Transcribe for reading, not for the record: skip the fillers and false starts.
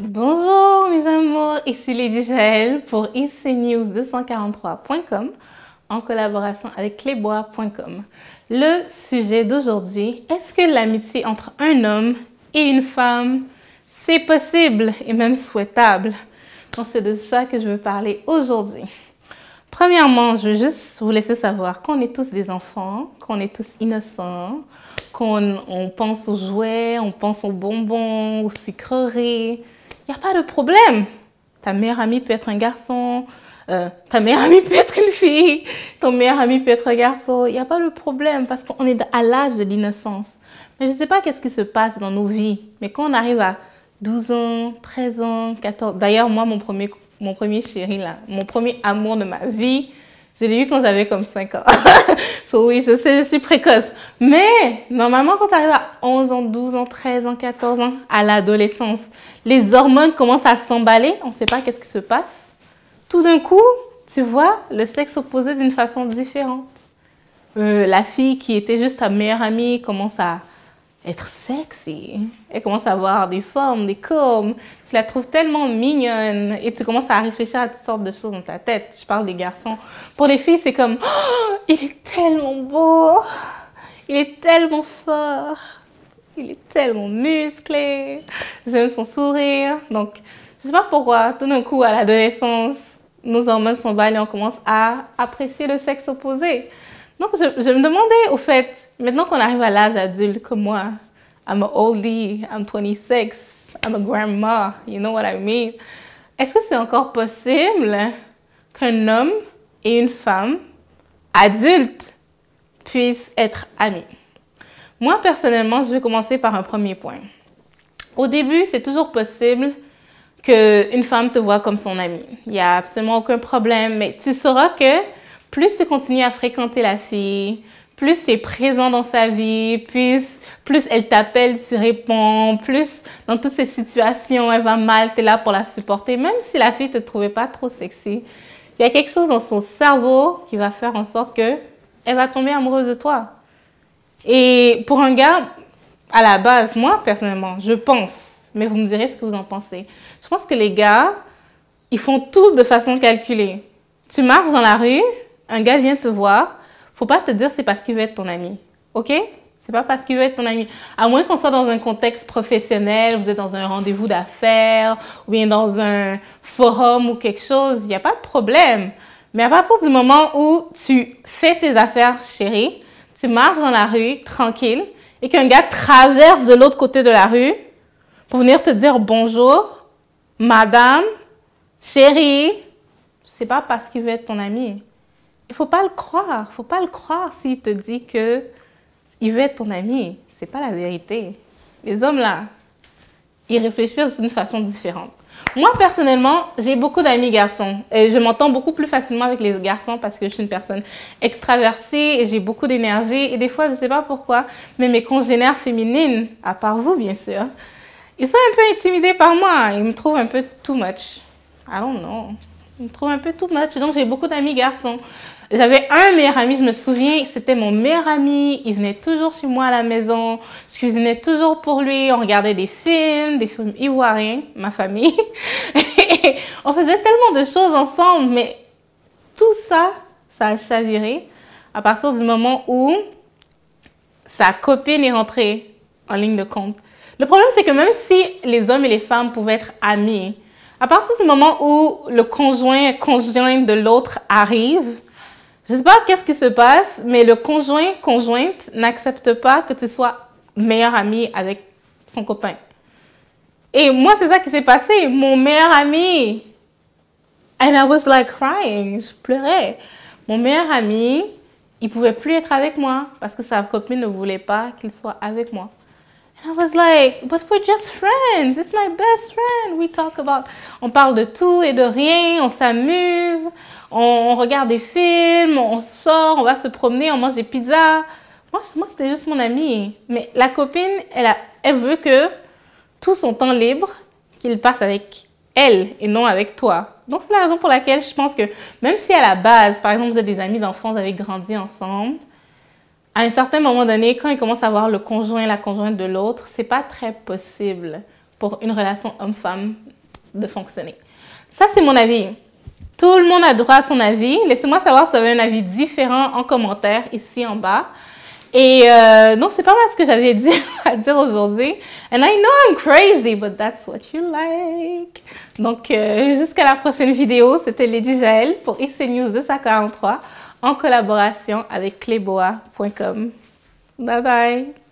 Bonjour mes amours, ici Lady Jaël pour icnews243.com en collaboration avec clébois.com. Le sujet d'aujourd'hui, est-ce que l'amitié entre un homme et une femme, c'est possible et même souhaitable? Donc c'est de ça que je veux parler aujourd'hui. Premièrement, je veux juste vous laisser savoir qu'on est tous des enfants, qu'on est tous innocents, qu'on pense aux jouets, on pense aux bonbons, aux sucreries. Il n'y a pas de problème. Ta meilleure amie peut être un garçon, ta meilleure amie peut être une fille, ton meilleur ami peut être un garçon. Il n'y a pas de problème parce qu'on est à l'âge de l'innocence. Mais je ne sais pas qu'est-ce qui se passe dans nos vies. Mais quand on arrive à 12 ans, 13 ans, 14... D'ailleurs, moi, mon premier chéri, là, mon premier amour de ma vie, je l'ai eu quand j'avais comme 5 ans. So, oui, je sais, je suis précoce. Mais normalement, quand tu arrives à 11 ans, 12 ans, 13 ans, 14 ans, à l'adolescence, les hormones commencent à s'emballer. On ne sait pas qu'est-ce qui se passe. Tout d'un coup, tu vois le sexe opposé d'une façon différente. La fille qui était juste ta meilleure amie commence à être sexy. Elle commence à avoir des formes, des courbes. Tu la trouves tellement mignonne et tu commences à réfléchir à toutes sortes de choses dans ta tête. Je parle des garçons. Pour les filles, c'est comme oh, il est tellement beau, il est tellement fort, il est tellement musclé. J'aime son sourire. Donc, je sais pas pourquoi, tout d'un coup, à l'adolescence, nos hormones s'emballent et on commence à apprécier le sexe opposé. Donc, je me demandais, au fait, maintenant qu'on arrive à l'âge adulte comme moi, I'm an oldie, I'm 26, I'm a grandma, you know what I mean? Est-ce que c'est encore possible qu'un homme et une femme adultes puissent être amis? Moi, personnellement, je vais commencer par un premier point. Au début, c'est toujours possible qu'une femme te voit comme son amie. Il n'y a absolument aucun problème, mais tu sauras que plus tu continues à fréquenter la fille, plus tu es présent dans sa vie, plus elle t'appelle, tu réponds, plus dans toutes ces situations, elle va mal, tu es là pour la supporter. Même si la fille ne te trouvait pas trop sexy, il y a quelque chose dans son cerveau qui va faire en sorte qu'elle va tomber amoureuse de toi. Et pour un gars, à la base, moi, personnellement, je pense, mais vous me direz ce que vous en pensez. Je pense que les gars, ils font tout de façon calculée. Tu marches dans la rue, un gars vient te voir, faut pas te dire c'est parce qu'il veut être ton ami, ok? C'est pas parce qu'il veut être ton ami. À moins qu'on soit dans un contexte professionnel, vous êtes dans un rendez-vous d'affaires, ou bien dans un forum ou quelque chose, il n'y a pas de problème. Mais à partir du moment où tu fais tes affaires, chérie, tu marches dans la rue, tranquille, et qu'un gars traverse de l'autre côté de la rue pour venir te dire bonjour, madame, chérie, c'est pas parce qu'il veut être ton ami. Il faut pas le croire. Il faut pas le croire s'il te dit que il veut être ton ami. C'est pas la vérité. Les hommes là, ils réfléchissent d'une façon différente. Moi personnellement, j'ai beaucoup d'amis garçons et je m'entends beaucoup plus facilement avec les garçons parce que je suis une personne extravertie et j'ai beaucoup d'énergie et des fois je sais pas pourquoi, mais mes congénères féminines, à part vous bien sûr, ils sont un peu intimidés par moi. Ils me trouvent un peu too much. I don't know. Ils me trouvent un peu too much. Donc j'ai beaucoup d'amis garçons. J'avais un meilleur ami, je me souviens, c'était mon meilleur ami. Il venait toujours chez moi à la maison. Je cuisinais toujours pour lui. On regardait des films ivoiriens, ma famille. Et on faisait tellement de choses ensemble, mais tout ça, ça a chaviré à partir du moment où sa copine est rentrée en ligne de compte. Le problème, c'est que même si les hommes et les femmes pouvaient être amis, à partir du moment où le conjoint de l'autre arrive, je ne sais pas qu'est-ce qui se passe, mais le conjointe n'accepte pas que tu sois meilleur ami avec son copain. Et moi, c'est ça qui s'est passé. Mon meilleur ami, and I was like crying, je pleurais. Mon meilleur ami, il ne pouvait plus être avec moi parce que sa copine ne voulait pas qu'il soit avec moi. And I was like, but we're just friends. It's my best friend. We talk about, on parle de tout et de rien, on s'amuse. On regarde des films, on sort, on va se promener, on mange des pizzas. Moi c'était juste mon amie. Mais la copine, elle veut que tout son temps libre, qu'il passe avec elle et non avec toi. Donc, c'est la raison pour laquelle je pense que même si à la base, par exemple, vous êtes des amis d'enfance, vous avez grandi ensemble, à un certain moment donné, quand ils commencent à voir le conjoint et la conjointe de l'autre, c'est pas très possible pour une relation homme-femme de fonctionner. Ça, c'est mon avis. Tout le monde a droit à son avis. Laissez-moi savoir si vous avez un avis différent en commentaire ici en bas. Et donc, c'est pas mal ce que j'avais à dire aujourd'hui. And I know I'm crazy, but that's what you like. Donc, jusqu'à la prochaine vidéo, c'était Lady Jaël pour IC News 243 en collaboration avec cleboa.com. Bye bye!